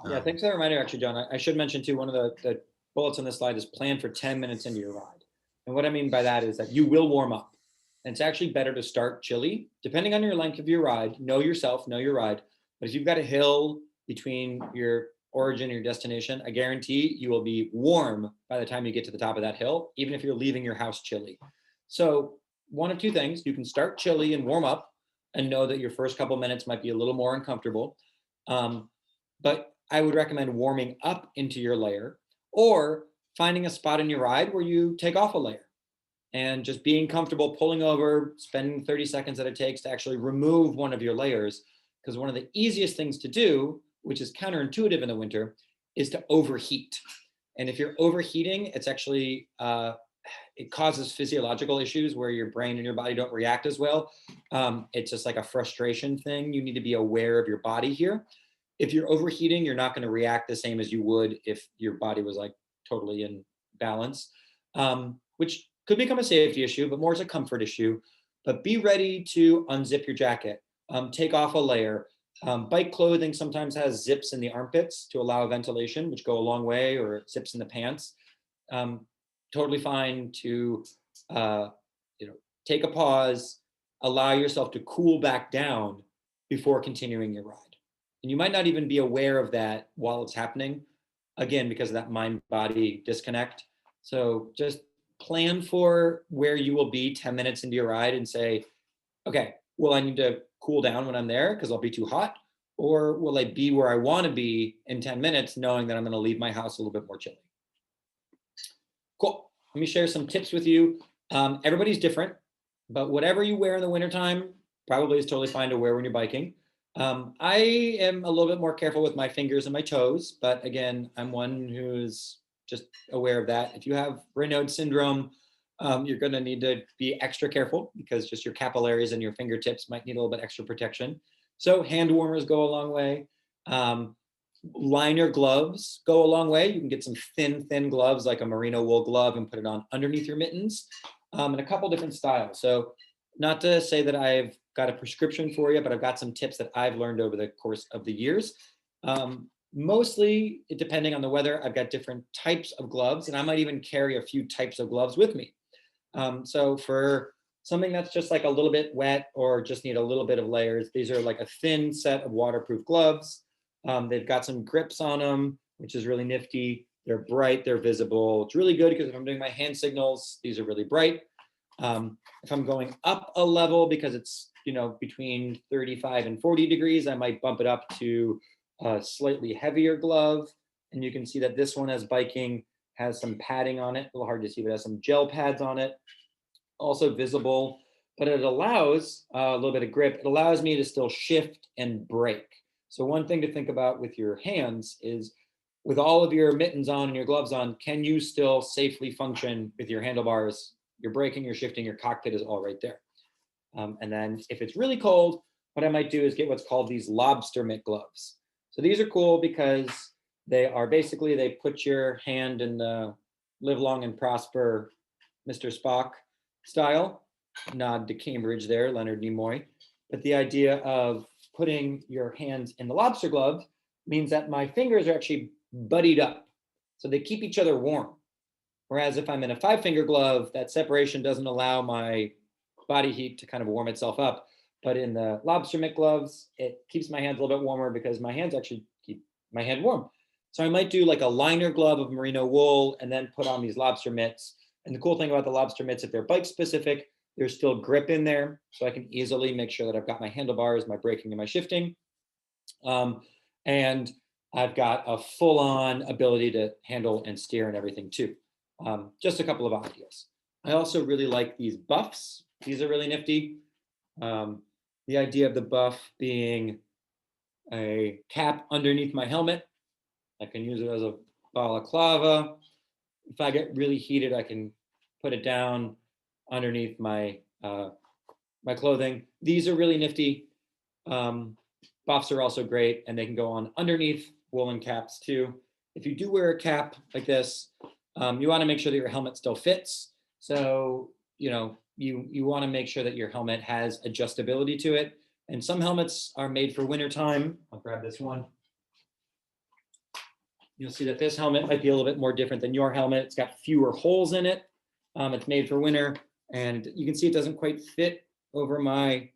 yeah, thanks for that reminder, actually, John. I should mention too, one of the bullets on this slide is plan for 10 minutes into your ride. And what I mean by that is that you will warm up. And it's actually better to start chilly, depending on your length of your ride. Know yourself, know your ride. But if you've got a hill between your origin and your destination, I guarantee you will be warm by the time you get to the top of that hill, even if you're leaving your house chilly. So one of two things: you can start chilly and warm up and know that your first couple minutes might be a little more uncomfortable. But I would recommend warming up into your layer, or finding a spot in your ride where you take off a layer and just being comfortable pulling over, spending 30 seconds that it takes to actually remove one of your layers. Because one of the easiest things to do, which is counterintuitive in the winter, is to overheat. And if you're overheating, it's actually, it causes physiological issues where your brain and your body don't react as well. It's just like a frustration thing. You need to be aware of your body here. If you're overheating, you're not going to react the same as you would if your body was like totally in balance, which could become a safety issue, but more as a comfort issue. But be ready to unzip your jacket, take off a layer. Bike clothing sometimes has zips in the armpits to allow ventilation, which go a long way, or zips in the pants. Totally fine to take a pause, allow yourself to cool back down before continuing your ride. And you might not even be aware of that while it's happening, again, because of that mind-body disconnect. So just plan for where you will be 10 minutes into your ride and say, okay, will I need to cool down when I'm there because I'll be too hot? Or will I be where I want to be in 10 minutes knowing that I'm going to leave my house a little bit more chilly? Cool. Let me share some tips with you. Everybody's different, but whatever you wear in the wintertime probably is totally fine to wear when you're biking. I am a little bit more careful with my fingers and my toes, but again, I'm one who's just aware of that. If you have Raynaud's syndrome, you're going to need to be extra careful because just your capillaries and your fingertips might need a little bit extra protection. So hand warmers go a long way. Liner gloves go a long way. You can get some thin gloves like a merino wool glove and put it on underneath your mittens, and a couple different styles. So not to say that I've got a prescription for you, but I've got some tips that I've learned over the course of the years. Mostly, depending on the weather, I've got different types of gloves, and I might even carry a few types of gloves with me. So for something that's just like a little bit wet or just need a little bit of layers. These are like a thin set of waterproof gloves. They've got some grips on them, which is really nifty. They're bright, they're visible. It's really good because if I'm doing my hand signals, these are really bright. If I'm going up a level because it's, between 35 and 40 degrees, I might bump it up to a slightly heavier glove. And you can see that this one, as biking, has some padding on it. A little hard to see, but it has some gel pads on it. Also visible, but it allows a little bit of grip. It allows me to still shift and brake. So one thing to think about with your hands is, with all of your mittens on and your gloves on, can you still safely function with your handlebars? You're braking, you're shifting, your cockpit is all right there. And then if it's really cold, what I might do is get what's called these Lobster Mc Gloves. So these are cool because they are basically, they put your hand in the live long and prosper Mr. Spock style, nod to Cambridge there, Leonard Nimoy. But the idea of putting your hands in the lobster glove means that my fingers are actually buddied up. So they keep each other warm. Whereas if I'm in a 5-finger glove, that separation doesn't allow my body heat to kind of warm itself up. But in the Lobster Mc Gloves, it keeps my hands a little bit warmer because my hands actually keep my hand warm. So I might do like a liner glove of merino wool and then put on these lobster mitts. And the cool thing about the lobster mitts, if they're bike specific, there's still grip in there. So I can easily make sure that I've got my handlebars, my braking, and my shifting. And I've got a full-on ability to handle and steer and everything too. Just a couple of ideas. I also really like these buffs. These are really nifty. The idea of the buff being a cap underneath my helmet. I can use it as a balaclava. If I get really heated, I can put it down underneath my my clothing. These are really nifty. Buffs are also great, and they can go on underneath woolen caps too. If you do wear a cap like this, you want to make sure that your helmet still fits. So, you want to make sure that your helmet has adjustability to it. And some helmets are made for wintertime. I'll grab this one. You'll see that this helmet might be a little bit more different than your helmet. It's got fewer holes in it. It's made for winter. And you can see it doesn't quite fit over my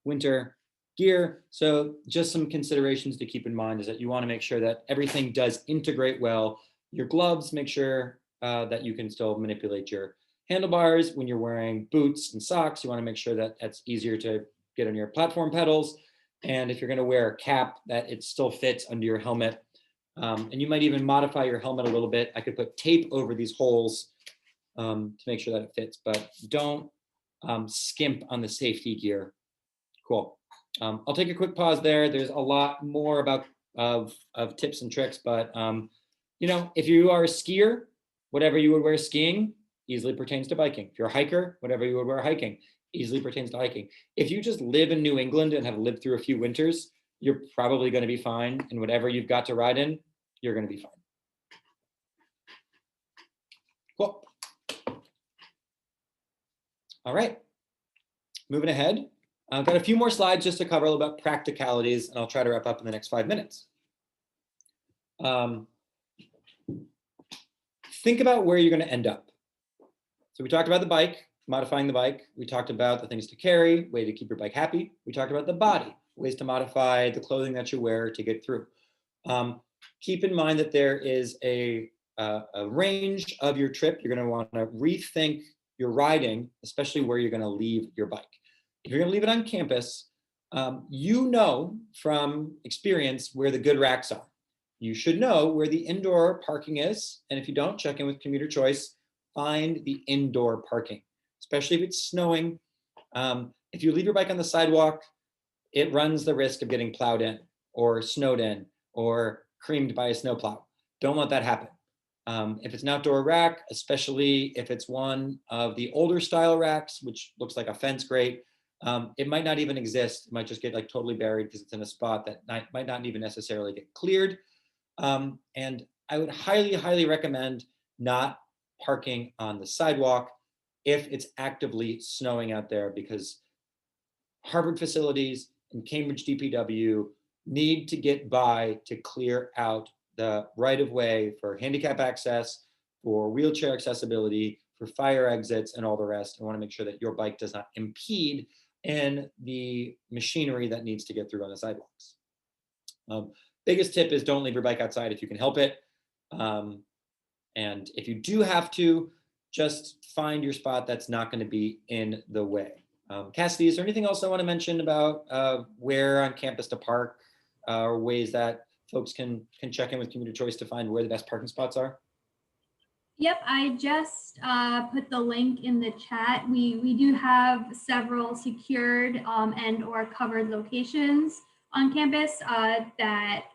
winter gear. So just some considerations to keep in mind is that you want to make sure that everything does integrate well. Your gloves, make sure that you can still manipulate your handlebars. When you're wearing boots and socks, you want to make sure that that's easier to get on your platform pedals. And if you're going to wear a cap, that it still fits under your helmet. And you might even modify your helmet a little bit. I could put tape over these holes to make sure that it fits, but don't skimp on the safety gear. Cool. I'll take a quick pause there. There's a lot more about of tips and tricks, but if you are a skier, whatever you would wear skiing easily pertains to biking. If you're a hiker, whatever you would wear hiking easily pertains to hiking. If you just live in New England and have lived through a few winters, you're probably going to be fine. And whatever you've got to ride in, you're going to be fine. Cool. All right. Moving ahead. I've got a few more slides just to cover a little about practicalities, and I'll try to wrap up in the next 5 minutes. Think about where you're going to end up. So we talked about the bike, modifying the bike. We talked about the things to carry, way to keep your bike happy. We talked about the body, ways to modify the clothing that you wear to get through. Keep in mind that there is a range of your trip. You're going to want to rethink your riding, especially where you're going to leave your bike. If you're going to leave it on campus, you know from experience where the good racks are. You should know where the indoor parking is. And if you don't, check in with Commuter Choice, find the indoor parking, especially if it's snowing. If you leave your bike on the sidewalk, it runs the risk of getting plowed in or snowed in or creamed by a snowplow. Don't let that happen. If it's an outdoor rack, especially if it's one of the older style racks, which looks like a fence grate, it might not even exist. It might just get like totally buried because it's in a spot that might not even necessarily get cleared. And I would highly, highly recommend not parking on the sidewalk if it's actively snowing out there, because Harvard facilities and Cambridge DPW need to get by to clear out the right of way for handicap access, for wheelchair accessibility, for fire exits and all the rest. I want to make sure that your bike does not impede in the machinery that needs to get through on the sidewalks. Biggest tip is don't leave your bike outside if you can help it. And if you do have to, just find your spot that's not going to be in the way. Cassidy, is there anything else I want to mention about where on campus to park, or ways that folks can check in with Commuter Choice to find where the best parking spots are? Yep, I just put the link in the chat. We do have several secured and or covered locations on campus that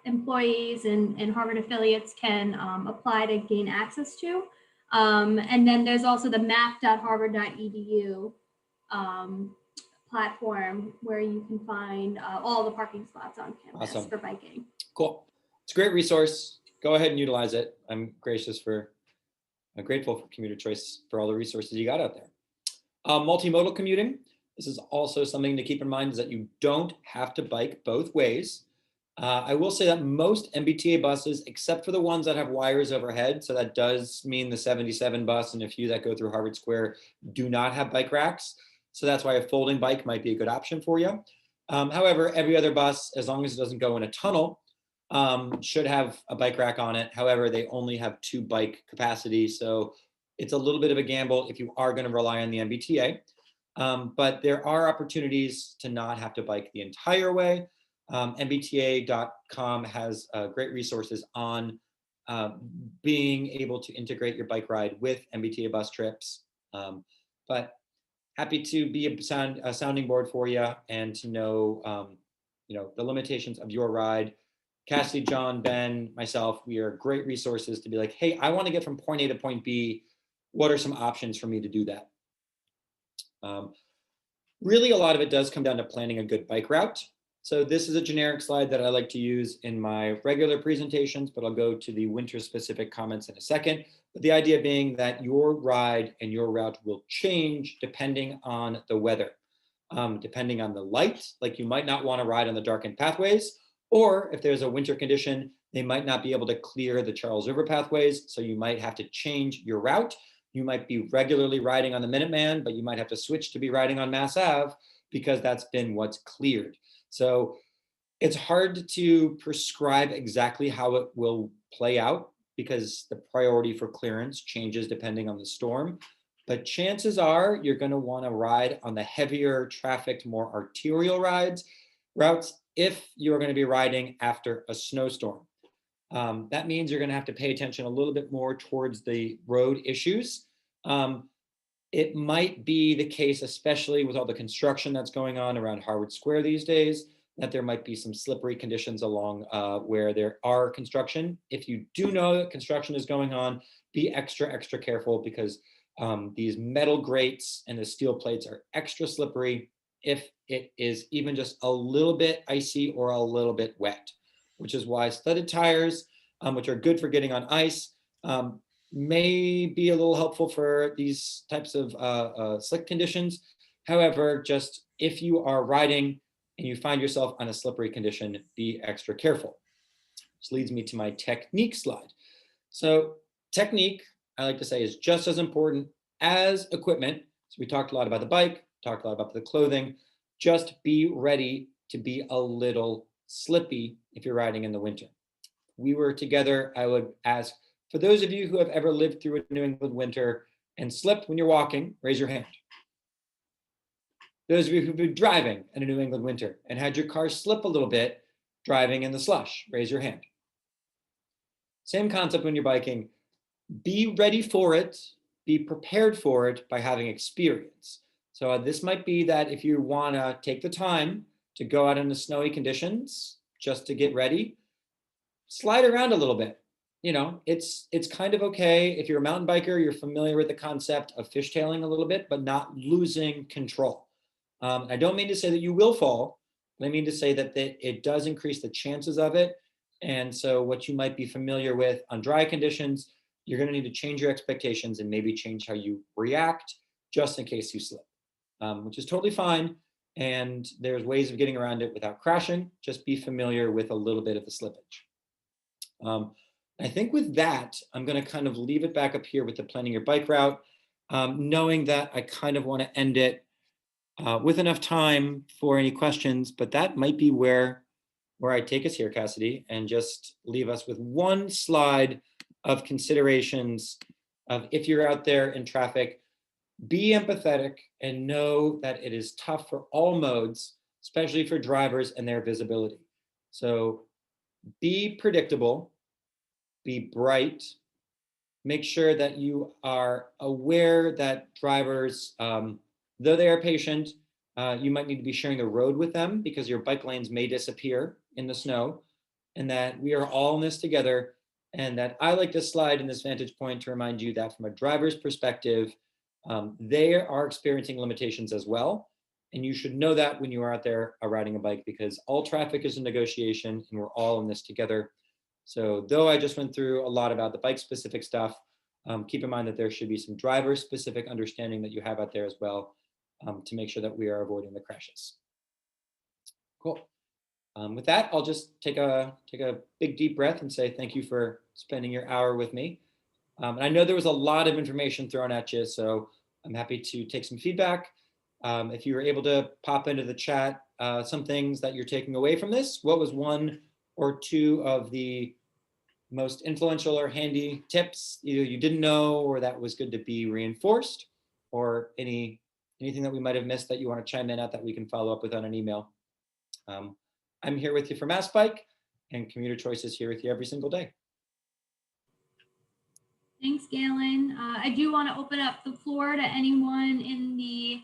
employees and Harvard affiliates can apply to gain access to. And then there's also the map.harvard.edu platform where you can find all the parking spots on campus Awesome. for biking. Cool. It's a great resource. Go ahead and utilize it. I'm grateful for Commuter Choice for all the resources you got out there. Multimodal commuting. This is also something to keep in mind, is that you don't have to bike both ways. I will say that most MBTA buses, except for the ones that have wires overhead, so that does mean the 77 bus and a few that go through Harvard Square, do not have bike racks. So that's why a folding bike might be a good option for you. However, every other bus, as long as it doesn't go in a tunnel, should have a bike rack on it. However, they only have 2 bike capacity. So it's a little bit of a gamble if you are going to rely on the MBTA. But there are opportunities to not have to bike the entire way. MBTA.com has great resources on being able to integrate your bike ride with MBTA bus trips. But happy to be a sounding board for you and to know, the limitations of your ride. Cassidy, John, Ben, myself, we are great resources to be like, hey, I want to get from point A to point B. What are some options for me to do that? Really, a lot of it does come down to planning a good bike route. So this is a generic slide that I like to use in my regular presentations, but I'll go to the winter specific comments in a second. But the idea being that your ride and your route will change depending on the weather, depending on the light. Like you might not want to ride on the darkened pathways, or if there's a winter condition, they might not be able to clear the Charles River pathways. So you might have to change your route. You might be regularly riding on the Minuteman, but you might have to switch to be riding on Mass Ave because that's been what's cleared. So it's hard to prescribe exactly how it will play out because the priority for clearance changes depending on the storm. But chances are you're going to want to ride on the heavier trafficked, more arterial routes if you're going to be riding after a snowstorm. That means you're going to have to pay attention a little bit more towards the road issues. It might be the case, especially with all the construction that's going on around Harvard Square these days, that there might be some slippery conditions along where there are construction. If you do know that construction is going on, be extra careful because these metal grates and the steel plates are extra slippery if it is even just a little bit icy or a little bit wet, which is why studded tires, which are good for getting on ice, may be a little helpful for these types of slick conditions. However, just if you are riding and you find yourself on a slippery condition, be extra careful. Which leads me to my technique slide. So technique, I like to say, is just as important as equipment. So we talked a lot about the bike, talked a lot about the clothing. Just be ready to be a little slippy if you're riding in the winter. If we were together, I would ask, for those of you who have ever lived through a New England winter and slipped when you're walking, raise your hand. Those of you who've been driving in a New England winter and had your car slip a little bit driving in the slush, raise your hand. Same concept when you're biking. Be ready for it, be prepared for it by having experience. So this might be that if you want to take the time to go out in the snowy conditions just to get ready, slide around a little bit. It's kind of okay. If you're a mountain biker, you're familiar with the concept of fishtailing a little bit, but not losing control. I don't mean to say that you will fall, but I mean to say that it does increase the chances of it. And so what you might be familiar with on dry conditions, you're going to need to change your expectations and maybe change how you react just in case you slip, which is totally fine. And there's ways of getting around it without crashing. Just be familiar with a little bit of the slippage. I think with that, I'm going to kind of leave it back up here with the planning your bike route. knowing that I kind of want to end it with enough time for any questions, but that might be where I take us here, Cassidy, and just leave us with one slide of considerations of if you're out there in traffic, be empathetic and know that it is tough for all modes, especially for drivers and their visibility. So be predictable, be bright, make sure that you are aware that drivers, though they are patient, you might need to be sharing the road with them because your bike lanes may disappear in the snow, and that we are all in this together. And that I like this slide and this vantage point to remind you that from a driver's perspective, they are experiencing limitations as well. And you should know that when you are out there riding a bike, because all traffic is a negotiation and we're all in this together. So though I just went through a lot about the bike specific stuff, keep in mind that there should be some driver specific understanding that you have out there as well, to make sure that we are avoiding the crashes. Cool. With that, I'll just take a big deep breath and say thank you for spending your hour with me. And I know there was a lot of information thrown at you, so I'm happy to take some feedback. If you were able to pop into the chat some things that you're taking away from this, what was one or two of the most influential or handy tips either you didn't know or that was good to be reinforced, or anything that we might have missed that you want to chime in at that we can follow up with on an email. I'm here with you for Mass Bike, and Commuter Choice is here with you every single day. Thanks, Galen. I do want to open up the floor to anyone in the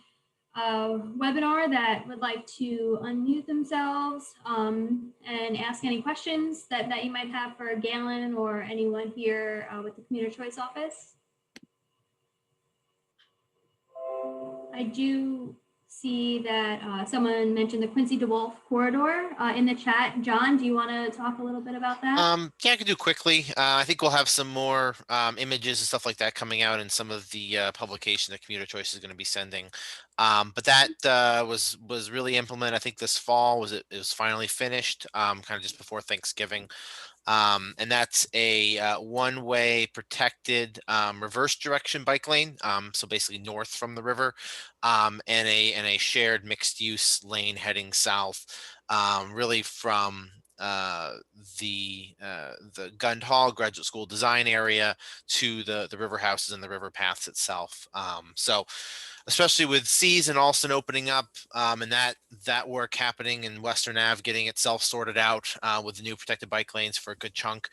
webinar that would like to unmute themselves and ask any questions that you might have for Galen or anyone here with the Commuter Choice office. I do see that someone mentioned the Quincy Dewolf corridor in the chat. John, do you want to talk a little bit about that? Yeah, I can do quickly. I think we'll have some more images and stuff like that coming out in some of the publication that Commuter Choice is going to be sending. But that was really implemented. I think this fall it was finally finished, kind of just before Thanksgiving. And that's a one-way protected reverse direction bike lane, so basically north from the river, and a shared mixed-use lane heading south, really from the Gund Hall Graduate School Design area to the river houses and the river paths itself. So especially with Seas and Alston opening up, and that work happening in Western Ave, getting itself sorted out with the new protected bike lanes for a good chunk.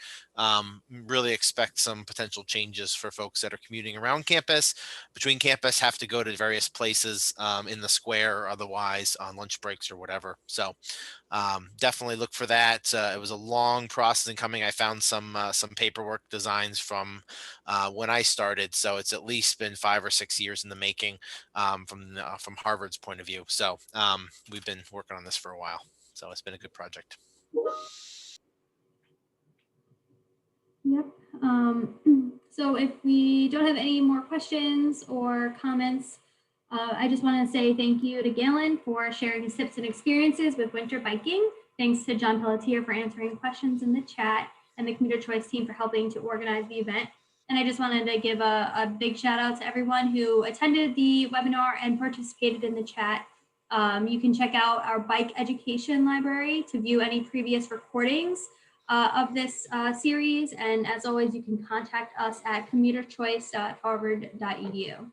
Really expect some potential changes for folks that are commuting around campus, between campus, have to go to various places in the square or otherwise on lunch breaks or whatever. So definitely look for that. It was a long process in coming. I found some paperwork designs from when I started, so it's at least been 5 or 6 years in the making from Harvard's point of view. So we've been working on this for a while, so it's been a good project. Yep. So if we don't have any more questions or comments, I just want to say thank you to Galen for sharing his tips and experiences with winter biking. Thanks to John Pelletier for answering questions in the chat, and the Commuter Choice team for helping to organize the event. And I just wanted to give a big shout out to everyone who attended the webinar and participated in the chat. You can check out our bike education library to view any previous recordings of this series. And as always, you can contact us at commuterchoice.harvard.edu.